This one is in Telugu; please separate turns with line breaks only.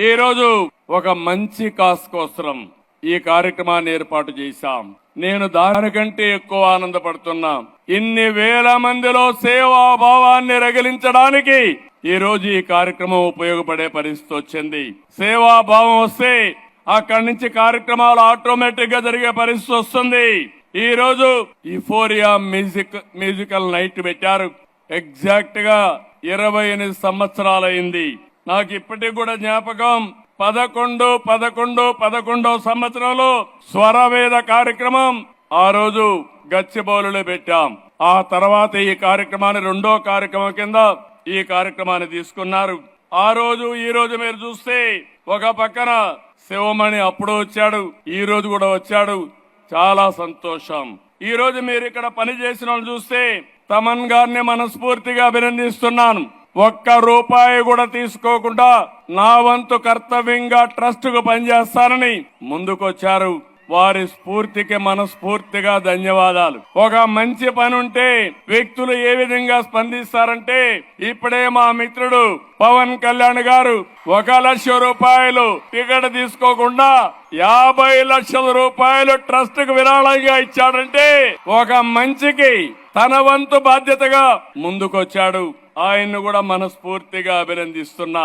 ఈ రోజు ఒక మంచి కాస్ కోసం ఈ కార్యక్రమాన్ని ఏర్పాటు చేశాం. నేను దానికంటే ఎక్కువ ఆనందపడుతున్నా. ఇన్ని వేల మందిలో సేవా భావాన్ని రగిలించడానికి ఈ రోజు ఈ కార్యక్రమం ఉపయోగపడే పరిస్థితి వచ్చింది. సేవా భావం వస్తే అక్కడి నుంచి కార్యక్రమాలు ఆటోమేటిక్ గా జరిగే పరిస్థితి వస్తుంది. ఈ రోజు యుఫోరియా మ్యూజికల్ నైట్ పెట్టారు. ఎగ్జాక్ట్ గా 28 సంవత్సరాలైంది. నాకు ఇప్పటికి కూడా జ్ఞాపకం. 11 సంవత్సరంలో స్వరవేద కార్యక్రమం ఆ రోజు గచ్చిబౌలిలో పెట్టాం. ఆ తర్వాత ఈ కార్యక్రమాన్ని రెండో కార్యక్రమం కింద ఈ కార్యక్రమాన్ని తీసుకున్నారు. ఆ రోజు ఈ రోజు మీరు చూస్తే ఒక పక్కన శివమణి అప్పుడు వచ్చాడు, ఈ రోజు కూడా వచ్చాడు. చాలా సంతోషం. ఈ రోజు మీరు ఇక్కడ పని చేసిన వాళ్ళు చూస్తే తమన్ గారిని మనస్ఫూర్తిగా అభినందిస్తున్నాను. ఒక్క రూపాయి కూడా తీసుకోకుండా నా వంతు కర్తవ్యంగా ట్రస్ట్ కు పనిచేస్తానని ముందుకొచ్చారు. వారి స్ఫూర్తికి మనస్ఫూర్తిగా ధన్యవాదాలు. ఒక మంచి పని ఉంటే వ్యక్తులు ఏ విధంగా స్పందిస్తారంటే, ఇప్పుడే మా మిత్రుడు పవన్ కళ్యాణ్ గారు 1 లక్ష రూపాయలు టికెట్ తీసుకోకుండా 50 లక్షల రూపాయలు ట్రస్ట్ కు విరాళంగా ఇచ్చాడంటే ఒక మంచికి తన వంతు బాధ్యతగా ముందుకొచ్చాడు. ఆయన్ను కూడా మనస్ఫూర్తిగా అభినందిస్తున్నా.